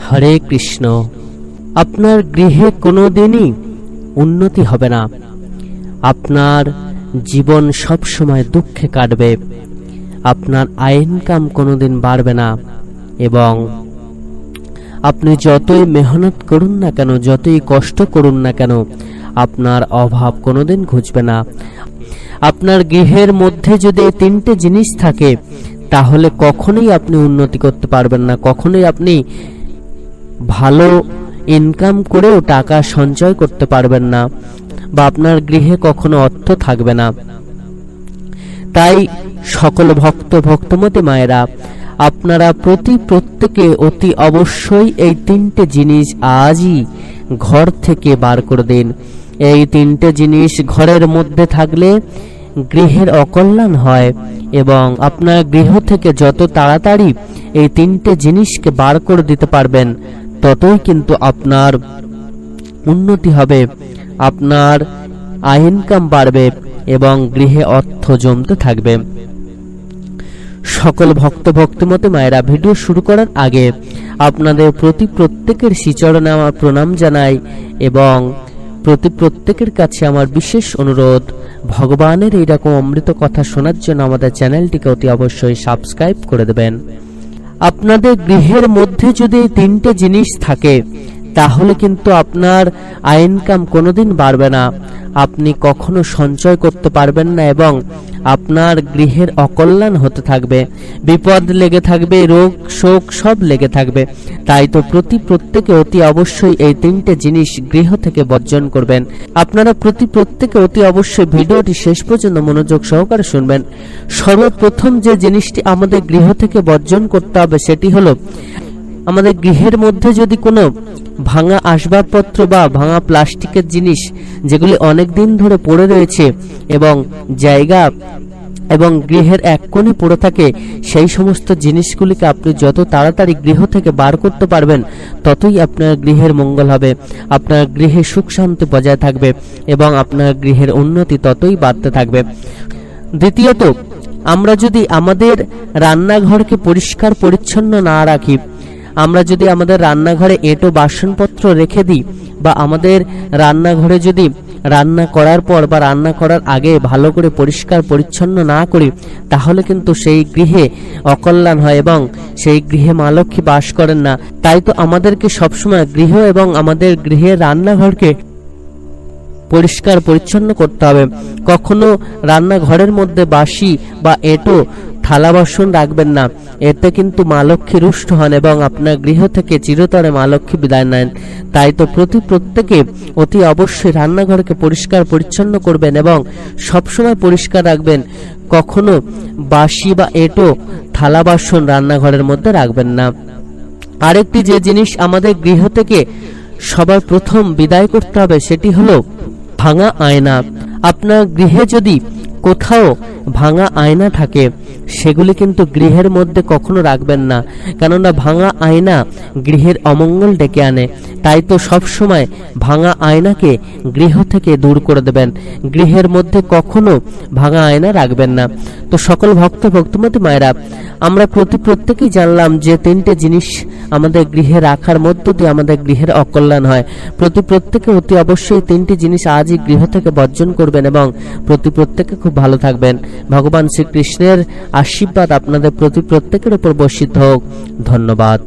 হরে কৃষ্ণ। আপনার গৃহে কোনোদিনই উন্নতি হবে না, আপনার জীবন সব সময় দুঃখে কাটবে, আপনার আয় ইনকাম কোনোদিন বাড়বে না, এবং আপনি যতই মেহনত করুন না কেন, যতই কষ্ট করুন না কেন, আপনার অভাব কোনোদিন ঘুচবে না। আপনার গৃহের মধ্যে যদি এই তিনটে জিনিস থাকে তাহলে কখনোই আপনি উন্নতি করতে পারবেন না, কখনোই আপনি ভালো ইনকাম করেও টাকা সঞ্চয় করতে পারবেন না, বা আপনার গৃহে কখনো অর্থ থাকবে না। তাই সকল ভক্তমতী মায়েরা, আপনারা প্রত্যেকে অতি অবশ্যই এই তিনটে জিনিস আজই ঘর থেকে বার করে দিন। এই তিনটে জিনিস ঘরের মধ্যে থাকলে গৃহের অকল্যাণ হয়, এবং আপনার গৃহ থেকে যত তাড়াতাড়ি এই তিনটে জিনিসকে বার করে দিতে পারবেন ততই কিন্তু আপনার উন্নতি হবে, আপনার আয় ইনকাম বাড়বে এবং গৃহে অর্থ জমতে থাকবে। সকল ভক্তমতী মায়েরা, ভিডিও শুরু করার আগে আপনাদের প্রত্যেকের শ্রীচরণে আমার প্রণাম জানাই, এবং প্রত্যেকের কাছে আমার বিশেষ অনুরোধ, ভগবানের এইরকম অমৃত কথা শোনার জন্য আমাদের চ্যানেলটিকে অতি অবশ্যই সাবস্ক্রাইব করে দেবেন। আপনাদের গৃহের মধ্যে যদি এই তিনটে জিনিস থাকে তাহলে কিন্তু আপনার আয় ইনকাম কোনোদিন বাড়বে না, আপনি কখনো সঞ্চয় করতে পারবেন না, এবং আপনার গৃহের অকল্যাণ হতে থাকবে, বিপদ লেগে থাকবে, রোগ শোক সব লেগে থাকবে। তাই তো প্রত্যেকে অতি অবশ্যই এই তিনটে জিনিস গৃহ থেকে বর্জন করবেন। আপনারা প্রত্যেকে অতি অবশ্যই ভিডিওটি শেষ পর্যন্ত মনোযোগ সহকারে শুনবেন। সর্বপ্রথম যে জিনিসটি আমাদের গৃহ থেকে বর্জন করতে হবে সেটি হলো, আমাদের গৃহের মধ্যে যদি কোনো ভাঙা আসবাবপত্র বা ভাঙা প্লাস্টিকের জিনিস যেগুলি অনেক দিন ধরে পড়ে রয়েছে এবং জায়গা এবং গৃহের এক কোণে পড়ে থাকে, সেই সমস্ত জিনিসগুলিকে আপনি যত তাড়াতাড়ি গৃহ থেকে বার করতে পারবেন ততই আপনার গৃহের মঙ্গল হবে, আপনার গৃহে সুখ শান্তি বজায় থাকবে এবং আপনার গৃহের উন্নতি ততই বাড়তে থাকবে। দ্বিতীয়ত, আমরা যদি আমাদের রান্নাঘরকে পরিষ্কার পরিচ্ছন্ন না রাখি, আমরা যদি আমাদের রান্নাঘরে এঁটো বাসনপত্র রেখে দিই, বা আমাদের রান্নাঘরে যদি রান্না করার পর বা রান্না করার আগে ভালো করে পরিষ্কার পরিচ্ছন্ন না করি, তাহলে কিন্তু সেই গৃহে অকল্যাণ হয় এবং সেই গৃহে মা লক্ষ্মী বাস করেন না। তাই তো আমাদেরকে সবসময় গৃহ এবং আমাদের গৃহের রান্নাঘরকে পরিষ্কার পরিচ্ছন্ন করতে হবে। কখনো রান্নাঘরের মধ্যে বাসি বা এঁটো থালা বাসন রাখবেন না, এতে কিন্তু মা লক্ষ্মী রুষ্ট হন এবং আপনার গৃহ থেকে চিরতরে মা লক্ষ্মী বিদায় নেন। তাই তো প্রত্যেকে অতি অবশ্যই রান্নাঘরকে পরিষ্কার পরিচ্ছন্ন করবেন এবং সবসময় পরিষ্কার রাখবেন। কখনো বাসি বা এঁটো থালা বাসন রান্নাঘরের মধ্যে রাখবেন না। আরেকটি যে জিনিস আমাদের গৃহ থেকে সবার প্রথম বিদায় করতে হবে সেটি হলো ভাঙা আয়না। আপনার গৃহে যদি কোথাও ভাঙা আয়না থাকে সেগুলি কিন্তু গৃহের মধ্যে কখনো রাখবেন না, কেননা ভাঙা আয়না গৃহের অমঙ্গল ডেকে আনে। তাই তো সব সময় ভাঙা আয়নাকে গৃহ থেকে দূর করে দেবেন, গৃহের মধ্যে কখনো ভাঙা আয়না রাখবেন না। তো সকল ভক্তমতী মায়েরা, আমরা প্রত্যেকেই জানলাম যে তিনটে জিনিস আমাদের গৃহে রাখার মধ্য দিয়ে আমাদের গৃহের অকল্যাণ হয়। প্রত্যেকে অতি অবশ্যই তিনটি জিনিস আজই গৃহ থেকে বর্জন করবেন এবং প্রত্যেকে খুব ভালো থাকবেন। ভগবান শ্রীকৃষ্ণের আশীর্বাদ আপনাদের প্রত্যেকের উপর বর্ষিত হোক। ধন্যবাদ।